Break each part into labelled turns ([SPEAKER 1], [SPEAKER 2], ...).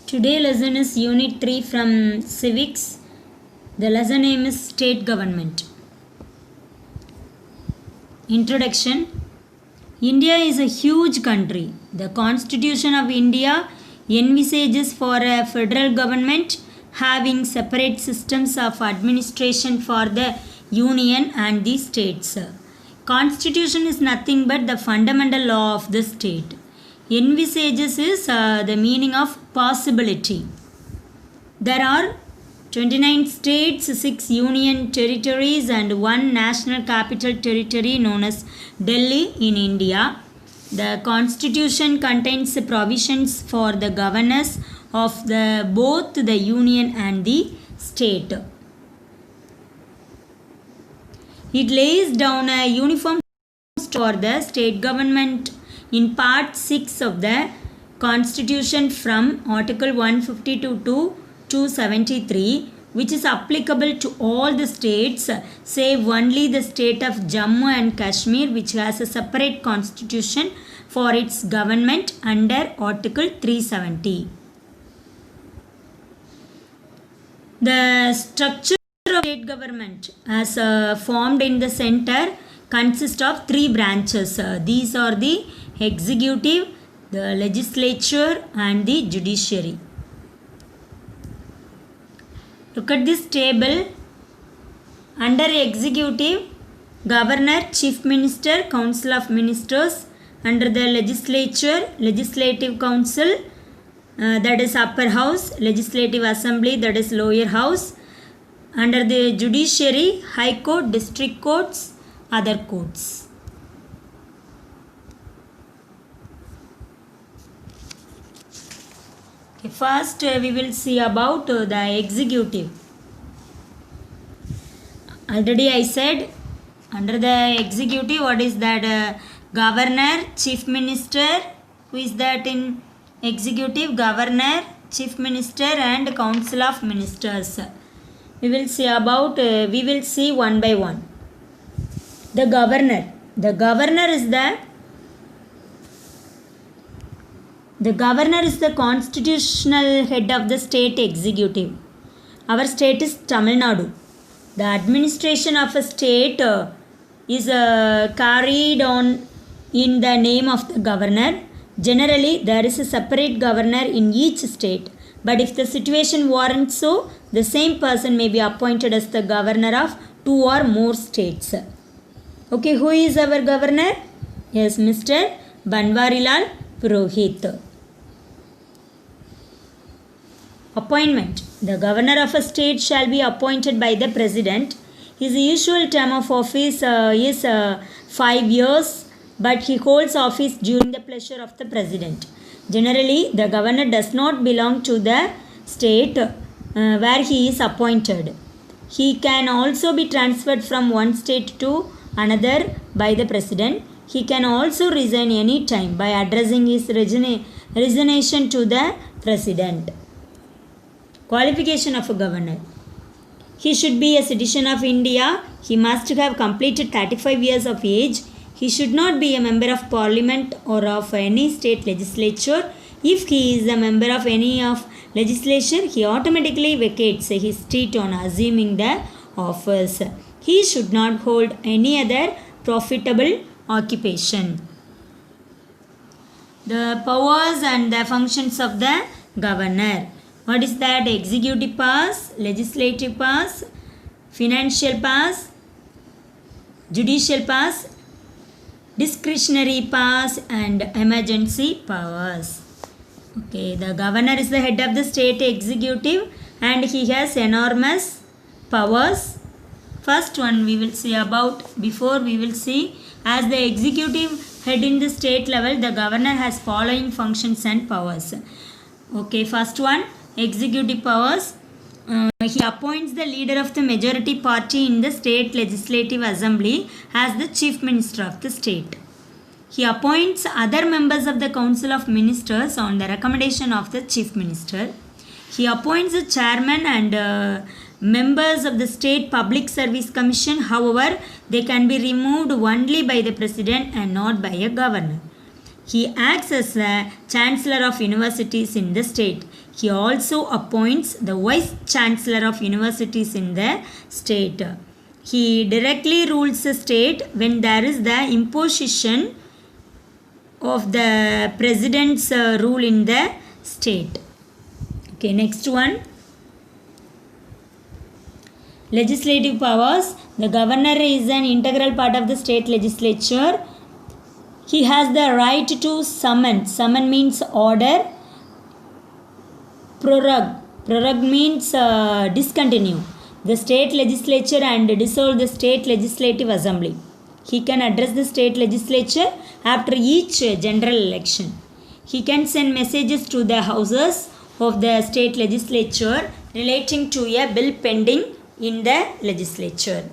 [SPEAKER 1] Today lesson is Unit 3 from Civics. The lesson name is State Government. Introduction. India is a huge country. The Constitution of India envisages for a federal government having separate systems of administration for the union and the states. Constitution is nothing but the fundamental law of the state. Envisages is the meaning of possibility. There are 29 states, 6 union territories and 1 national capital territory known as Delhi in India. The constitution contains provisions for the governors of both the union and the state. It lays down a uniform for the state government in part 6 of the Constitution from Article 152 to 273, which is applicable to all the states save only the state of Jammu and Kashmir, which has a separate constitution for its government under Article 370. The structure of state government as formed in the center consists of 3 branches. These are the executive, the legislature and the judiciary. Look at this table. Under executive, governor, chief minister, council of ministers. Under the legislature, legislative council, that is upper house, legislative assembly, that is lower house. Under the judiciary, high court, district courts, other courts. First, we will see about the executive. Already I said, under the executive, what is that? Governor, chief minister. Who is that in executive? Governor, chief minister and council of ministers. We will see about, we will see one by one. The governor. The governor is the constitutional head of the state executive. Our state is Tamil Nadu. The administration of a state is carried on in the name of the governor. Generally, there is a separate governor in each state. But if the situation warrants so, the same person may be appointed as the governor of 2 or more states. Okay, who is our governor? Yes, Mr. Banwarilal Purohit. Appointment. The governor of a state shall be appointed by the president. His usual term of office is 5 years, but he holds office during the pleasure of the president. Generally, the governor does not belong to the state where he is appointed. He can also be transferred from one state to another by the president. He can also resign any time by addressing his resignation to the president. Qualification of a governor. He should be a citizen of India. He must have completed 35 years of age. He should not be a member of parliament or of any state legislature. If he is a member of any of legislature, he automatically vacates his seat on assuming the office. He should not hold any other profitable occupation. The powers and the functions of the governor. What is that? Executive powers, legislative powers, financial powers, judicial powers, discretionary powers and emergency powers. Okay, the governor is the head of the state executive and he has enormous powers. First one we will see about, before we will see, as the executive head in the state level, the governor has following functions and powers. Okay, first one, executive powers. He appoints the leader of the majority party in the state legislative assembly as the chief minister of the state. He appoints other members of the council of ministers on the recommendation of the chief minister. He appoints the chairman and members of the state public service commission. However, they can be removed only by the president and not by a governor. He acts as the Chancellor of Universities in the state. He also appoints the Vice Chancellor of Universities in the state. He directly rules the state when there is the imposition of the president's rule in the state. Okay, next one. Legislative powers. The governor is an integral part of the state legislature. He has the right to summon. Summon means order. Prorogue. Prorogue means discontinue the state legislature and dissolve the state legislative assembly. He can address the state legislature after each general election. He can send messages to the houses of the state legislature relating to a bill pending in the legislature.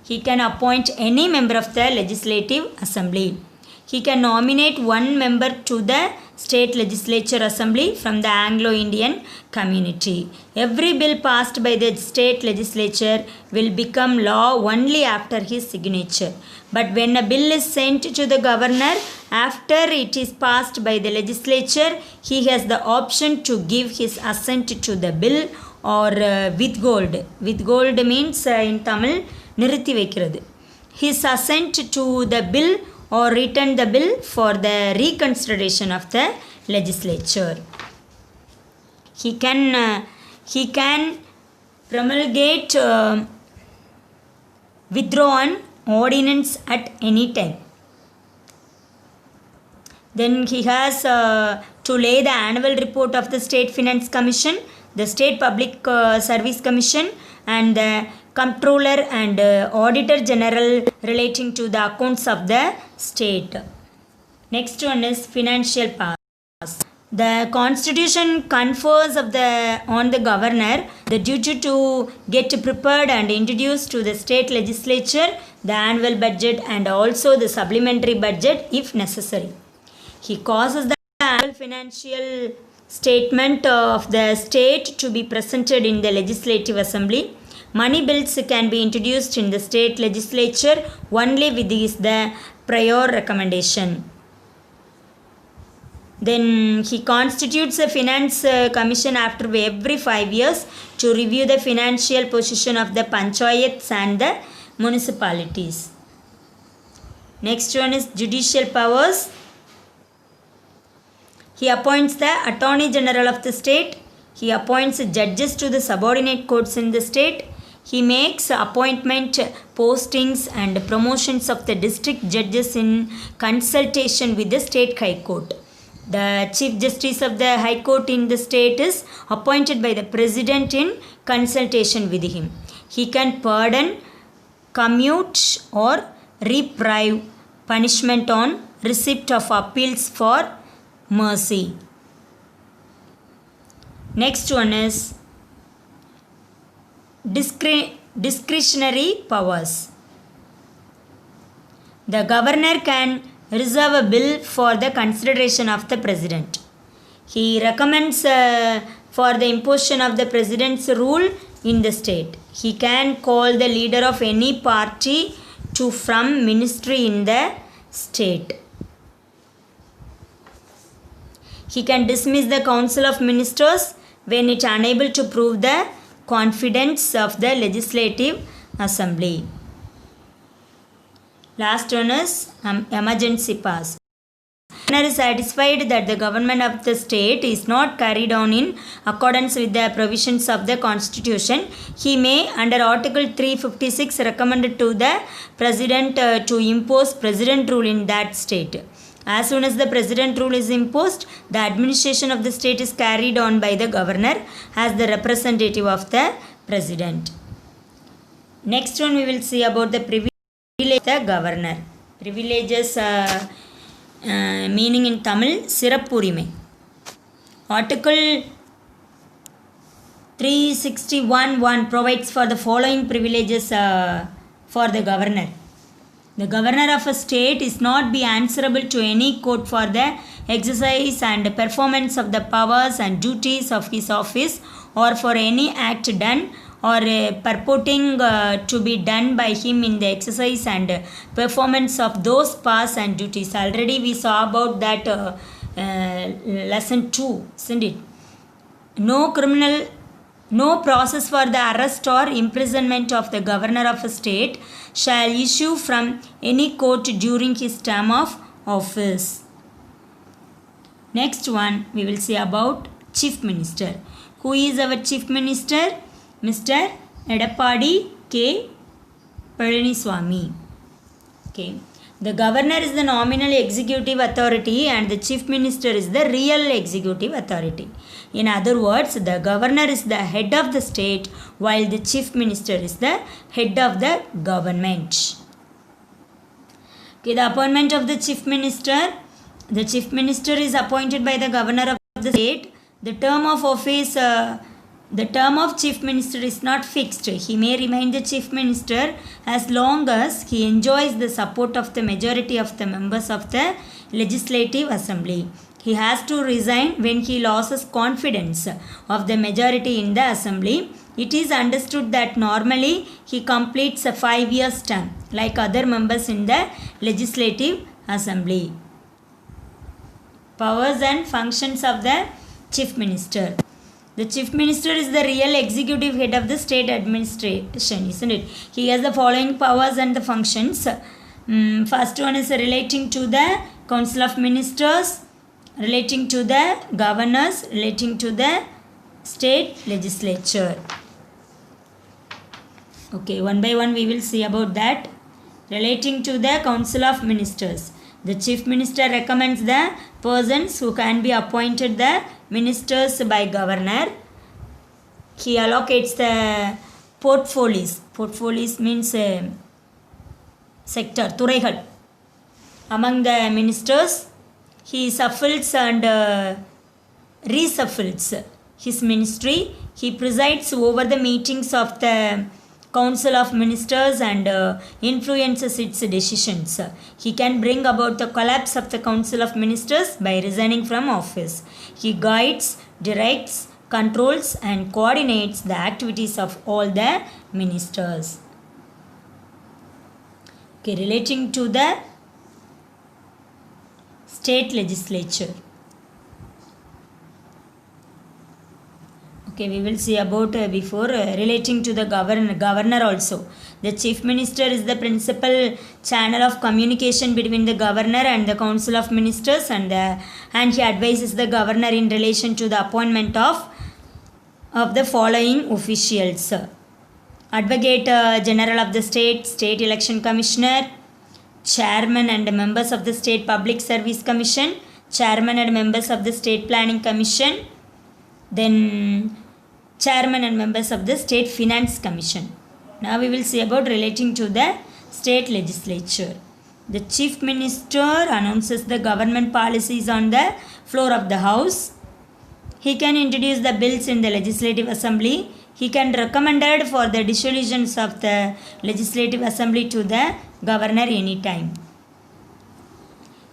[SPEAKER 1] He can appoint any member of the legislative assembly. He can nominate one member to the state legislature assembly from the Anglo-Indian community. Every bill passed by the state legislature will become law only after his signature. But when a bill is sent to the governor after it is passed by the legislature, he has the option to give his assent to the bill or withhold. Withhold means in Tamil நிறுத்தி வைக்கிறது. His assent to the bill or return the bill for the reconsideration of the legislature. He can promulgate withdrawn ordinance at any time. Then he has to lay the annual report of the State Finance Commission, the State Public Service Commission, and the Comptroller and Auditor General relating to the accounts of the state. Next one is financial powers. The Constitution confers on the governor the duty to get prepared and introduce to the state legislature the annual budget and also the supplementary budget if necessary. He causes the annual financial statement of the state to be presented in the legislative assembly. Money bills can be introduced in the state legislature only with the prior recommendation. Then he constitutes a finance commission after every 5 years to review the financial position of the panchayats and the municipalities. Next one is judicial powers. He appoints the Attorney General of the state. He appoints judges to the subordinate courts in the state. He makes appointment, postings and promotions of the district judges in consultation with the state high court. The Chief Justice of the High Court in the state is appointed by the President in consultation with him. He can pardon, commute or reprieve punishment on receipt of appeals for mercy. Next one is discretionary powers. The governor can reserve a bill for the consideration of the president. He recommends for the imposition of the president's rule in the state. He can call the leader of any party to from ministry in the state. He can dismiss the council of ministers when it unable to prove the confidence of the legislative assembly. Last one is emergency powers. The governor is satisfied that the government of the state is not carried on in accordance with the provisions of the constitution. He may under article 356 recommend to the president to impose president rule in that state. As soon as the president rule is imposed, the administration of the state is carried on by the governor as the representative of the president. Next one we will see about the privilege of the governor. Privileges meaning in Tamil சிறப்புரிமை. Article 361(1) provides for the following privileges for the governor. The governor of a state is not be answerable to any court for the exercise and performance of the powers and duties of his office or for any act done or purporting to be done by him in the exercise and performance of those powers and duties. Already we saw about that lesson 2, isn't it? No process for the arrest or imprisonment of the governor of a state shall issue from any court during his term of office. Next one we will see about Chief Minister. Who is our Chief Minister? Mr. Edappadi K. Palaniswamy. Okay. The governor is the nominal executive authority and the Chief Minister is the real executive authority. In other words, the governor is the head of the state while the Chief Minister is the head of the government. Okay, the appointment of the Chief Minister. The Chief Minister is appointed by the governor of the state. The term of office, the term of Chief Minister is not fixed. He may remain the Chief Minister as long as he enjoys the support of the majority of the members of the Legislative Assembly. He has to resign when he loses confidence of the majority in the Assembly. It is understood that normally he completes a 5-year term like other members in the Legislative Assembly. Powers and functions of the Chief Minister. The Chief Minister is the real executive head of the state administration, isn't it? He has the following powers and the functions. First one is relating to the Council of Ministers, relating to the governors, relating to the state legislature. Okay, one by one we will see about that. Relating to the Council of Ministers. The Chief Minister recommends the persons who can be appointed the ministers by governor. He allocates the portfolios. Portfolios means sector, துறைகள். Among the ministers, he shuffles and reshuffles his ministry. He presides over the meetings of the Council of Ministers and influences its decisions. He can bring about the collapse of the Council of Ministers by resigning from office. He guides, directs, controls and coordinates the activities of all the ministers. Okay, relating to the state legislature. Okay, we will see about before relating to the governor also. The Chief Minister is the principal channel of communication between the governor and the Council of Ministers and he advises the governor in relation to the appointment of the following officials. Advocate General of the State Election Commissioner, Chairman and members of the State Public Service Commission, Chairman and members of the State Planning Commission, then Chairman and members of the State Finance Commission. Now we will see about relating to the state legislature. The Chief Minister announces the government policies on the floor of the House. He can introduce the bills in the Legislative Assembly. He can recommend for the dissolutions of the Legislative Assembly to the governor anytime.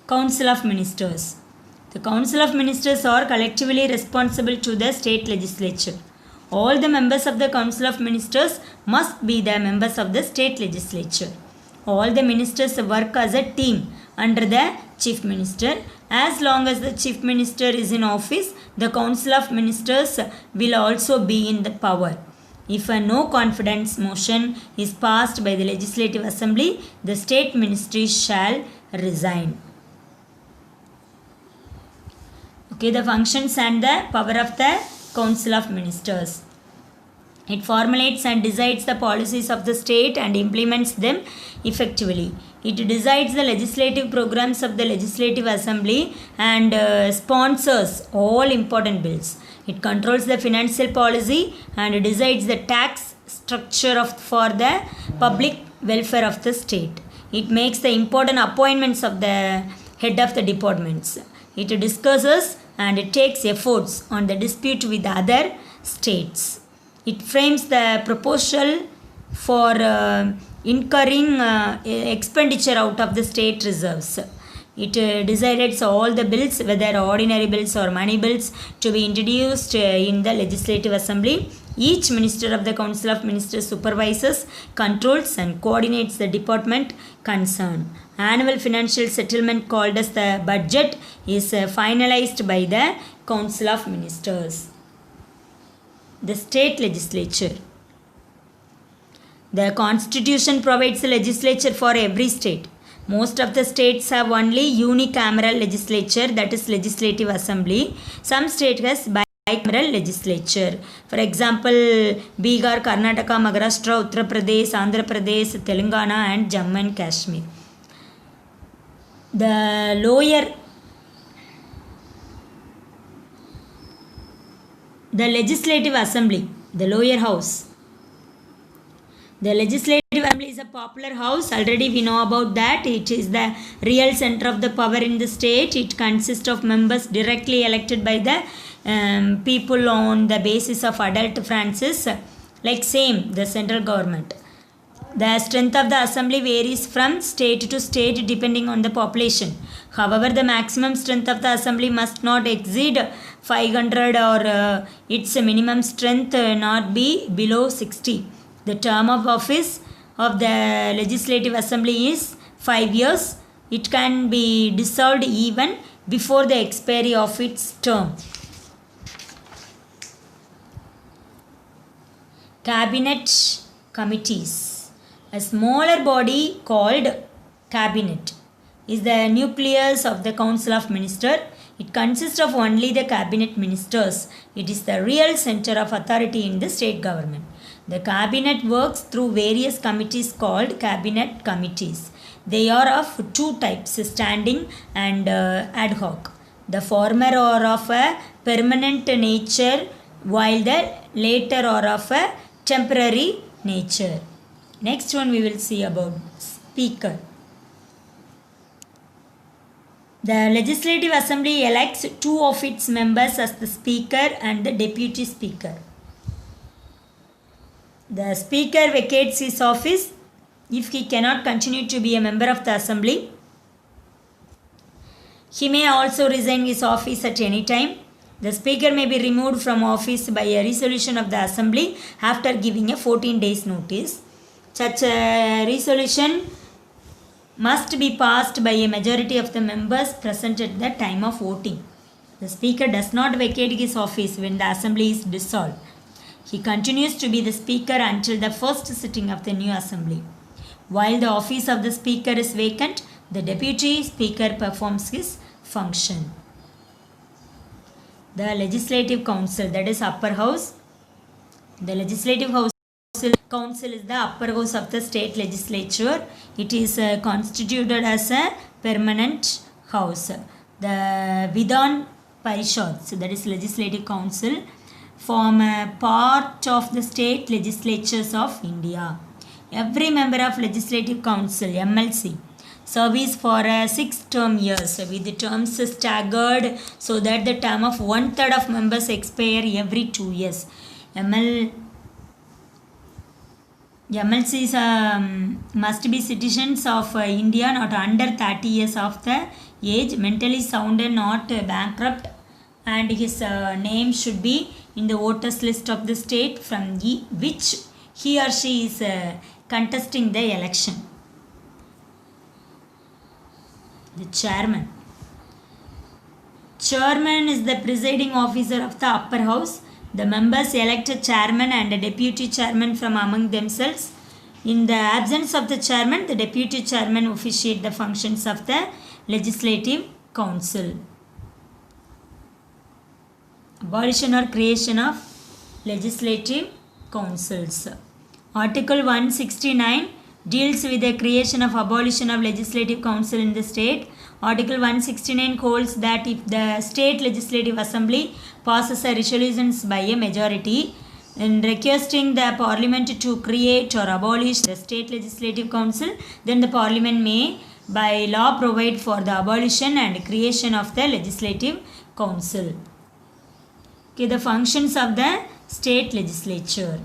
[SPEAKER 1] Council of Ministers. The Council of Ministers are collectively responsible to the state legislature. All the members of the Council of Ministers must be the members of the state legislature. All the ministers work as a team under the Chief Minister. As long as the Chief Minister is in office, the Council of Ministers will also be in the power. If a no confidence motion is passed by the Legislative Assembly, the state ministry shall resign. Okay, the functions and the power of the Council of Ministers. It formulates and decides the policies of the state and implements them effectively. It decides the legislative programs of the Legislative Assembly and sponsors all important bills. It controls the financial policy and decides the tax structure for the public welfare of the state. It makes the important appointments of the head of the departments. It discusses and it takes efforts on the dispute with other states. It frames the proposal for incurring expenditure out of the state reserves. It decides all the bills, whether ordinary bills or money bills, to be introduced in the Legislative Assembly. Each minister of the Council of Ministers supervises, controls, and coordinates the department concerned. Annual financial settlement called as the budget is finalized by the Council of Ministers. The state legislature. The constitution provides a legislature for every state. Most of the states have only unicameral legislature, that is legislative assembly. Some states has bicameral legislature. For example, Bihar, Karnataka, Maharashtra, Uttar Pradesh, Andhra Pradesh, Telangana and Jammu and Kashmir. The legislative assembly, the lower house. The legislative assembly is a popular house. Already we know about that. It is the real center of the power in the state. It consists of members directly elected by the people on the basis of adult franchise, like same the central government. The strength of the assembly varies from state to state depending on the population. However, the maximum strength of the assembly must not exceed 500 or its minimum strength not be below 60. The term of office of the legislative assembly is 5 years. It can be dissolved even before the expiry of its term. Cabinet committees. A smaller body called cabinet is the nucleus of the Council of Ministers. It consists of only the cabinet ministers. It is the real center of authority in the state government. The cabinet works through various committees called cabinet committees. They are of two types, standing and ad hoc. The former are of a permanent nature while the latter are of a temporary nature. Next one we will see about speaker. The legislative assembly elects two of its members as the speaker and the deputy speaker. The speaker vacates his office if he cannot continue to be a member of the assembly. He may also resign his office at any time. The speaker may be removed from office by a resolution of the assembly after giving a 14 days notice. Such a resolution must be passed by a majority of the members present at the time of voting. The speaker does not vacate his office when the assembly is dissolved. He continues to be the speaker until the first sitting of the new assembly. While the office of the speaker is vacant, the deputy speaker performs his function. The legislative council, that is upper house. The legislative council is the upper house of the state legislature. It is constituted as a permanent house. The Vidhan Parishads, that is legislative council, form a part of the state legislatures of India. Every member of legislative council, MLC, serves for 6 term years with the terms staggered so that the term of 1/3 of members expire every 2 years. MLCs must be citizens of India, not under 30 years of the age, mentally sound and not bankrupt, and his name should be in the voters list of the state from which he or she is contesting the election. The chairman. Chairman is the presiding officer of the upper house. The members elect a chairman and a deputy chairman from among themselves. In the absence of the chairman, the deputy chairman officiate the functions of the legislative council. Abolition or creation of legislative councils. Article 169 deals with the creation of abolition of legislative council in the state. Article 169 holds that if the state legislative assembly passes a resolution by a majority in requesting the parliament to create or abolish the state legislative council, then the parliament may by law provide for the abolition and creation of the legislative council. Okay, the functions of the state legislature.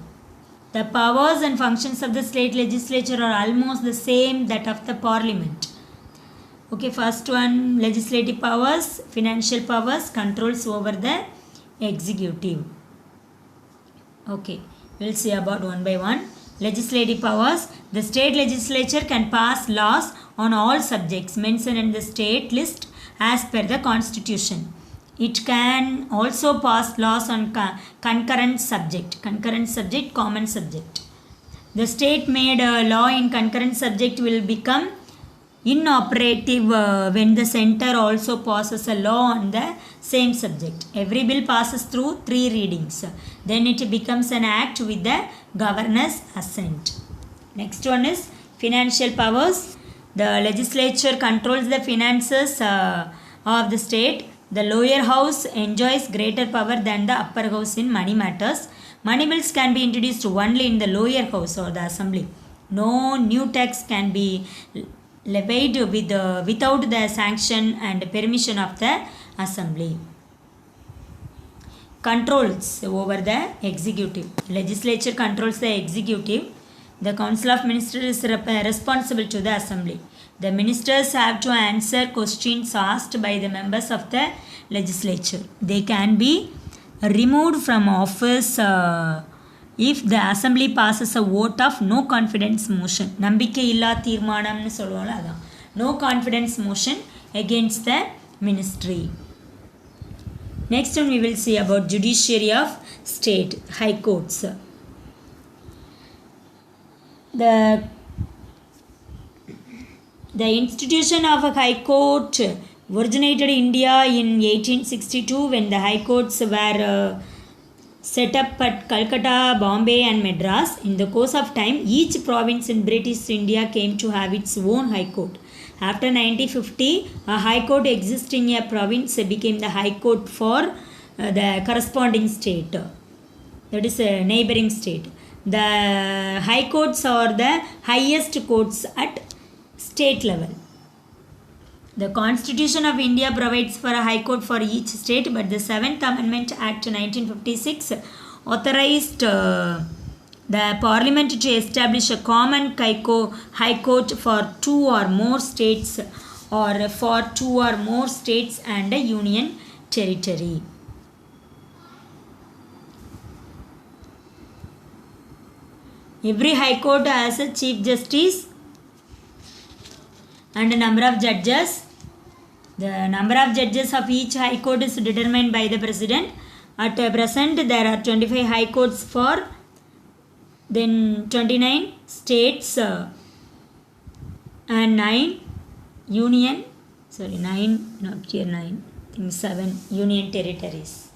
[SPEAKER 1] The powers and functions of the state legislature are almost the same that of the parliament. Okay, first one, legislative powers, financial powers, controls over the executive. Okay, we'll see about one by one. Legislative powers. The state legislature can pass laws on all subjects mentioned in the state list as per the constitution. It can also pass laws on concurrent subject, common subject. The state made law in concurrent subject will become inoperative when the center also passes a law on the same subject. Every bill passes through 3 readings. Then it becomes an act with the governor's assent. Next one is financial powers. The legislature controls the finances of the state. The lower house enjoys greater power than the upper house in money matters. Money bills can be introduced only in the lower house or the assembly. No new tax can be levied without the sanction and permission of the assembly. Controls over the executive. Legislature controls the executive. The council of ministers is responsible to the assembly. The ministers have to answer questions asked by the members of the legislature. They can be removed from office if the assembly passes a vote of no confidence motion. நம்பிக்கை இல்லா தீர்மானம்னு சொல்லுவோம்ல அதான். No confidence motion against the ministry. Next one we will see about judiciary of state, high courts. The institution of a high court originated in India in 1862 when the high courts were set up at Calcutta, Bombay and Madras. In the course of time, each province in British India came to have its own high court. After 1950, a high court existing in a province became the high court for the corresponding state, that is a neighboring state. The high courts are the highest courts at state level. The Constitution of India provides for a high court for each state, but the 7th Amendment Act 1956 authorized the Parliament to establish a common high court for 2 or more states or for 2 or more states and a union territory. Every high court has a chief justice and a number of judges. The number of judges of each high court is determined by the president. At present, there are 25 high courts for then 29 states and 9 union, sorry 9, not here 9, I think 7 union territories.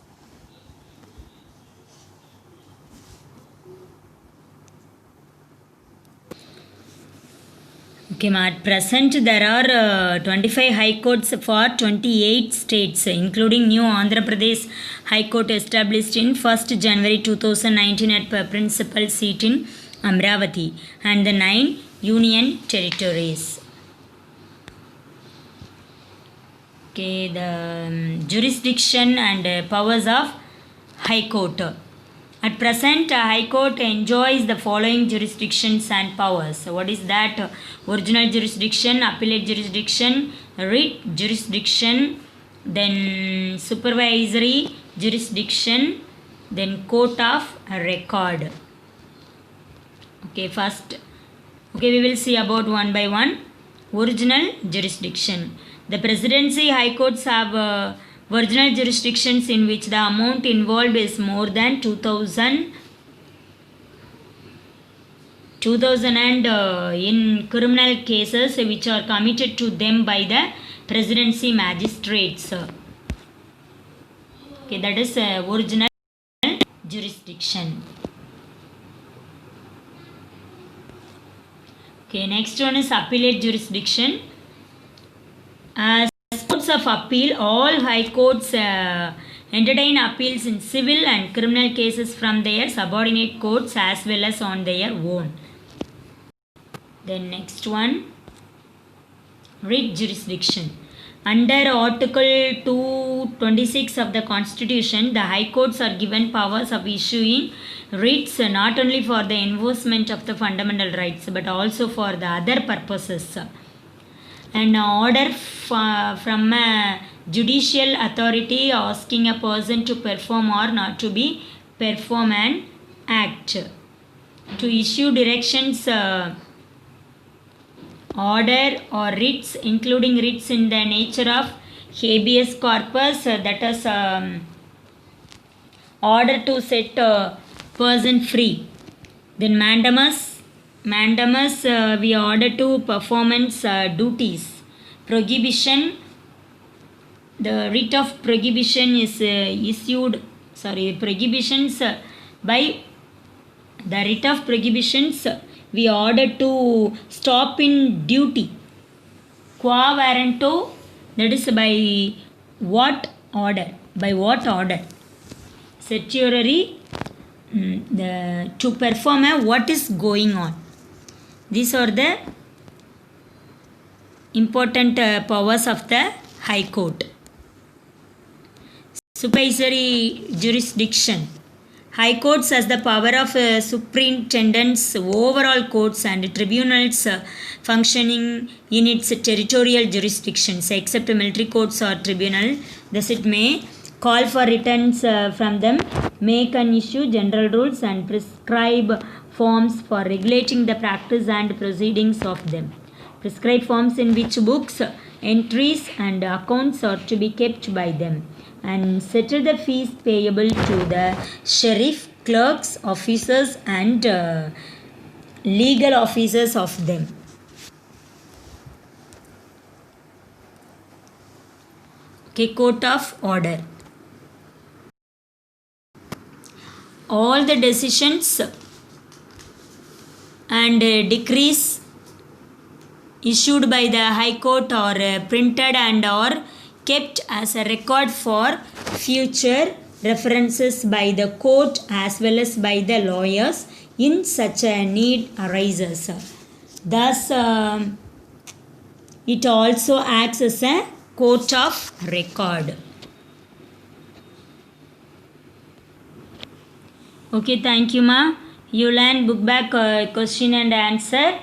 [SPEAKER 1] Okay, at present there are 25 high courts for 28 states, including new Andhra Pradesh High Court established in 1st January 2019 at principal seat in Amravati, and the 9 union territories. Okay, the jurisdiction and powers of High Court. At present, High Court enjoys the following jurisdictions and powers. So what is that? Original jurisdiction, appellate jurisdiction, writ jurisdiction, then supervisory jurisdiction, then court of record. Okay, first, okay, we will see about one by one. Original jurisdiction. The presidency high courts have original jurisdictions in which the amount involved is more than 2000 and in criminal cases which are committed to them by the presidency magistrates. Okay, that is original jurisdiction. Okay, next one is appellate jurisdiction. As courts of appeal, all high courts entertain appeals in civil and criminal cases from their subordinate courts as well as on their own. Then next one, writ jurisdiction. Under Article 226 of the Constitution, the high courts are given powers of issuing writs not only for the enforcement of the fundamental rights but also for the other purposes. An order from a judicial authority asking a person to perform or not to be perform an act to issue directions, order or writs, including writs in the nature of habeas corpus, that is order to set a person free. Then mandamus, we order to performance duties. Prohibition, the writ of prohibition is prohibitions by the writ of prohibitions we order to stop in duty. Qua warranto, that is by what order? By what order? Certiorari, to perform what is going on. These are the important powers of the High Court. Supervisory jurisdiction. High courts has the power of superintendence overall courts and tribunals functioning in its territorial jurisdictions, except military courts or tribunal. Thus it may call for returns from them, make and issue general rules and prescribe forms for regulating the practice and proceedings of them. Prescribe forms in which books, entries and accounts are to be kept by them, and settle the fees payable to the sheriff, clerks, officers and legal officers of them. Okay, court of order. All the decisions and decrees issued by the High Court are printed and are kept as a record for future references by the court as well as by the lawyers in such a need arises. Thus, it also acts as a court of record. Okay, thank you, ma. You learn book back question and answer.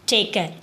[SPEAKER 1] Take care.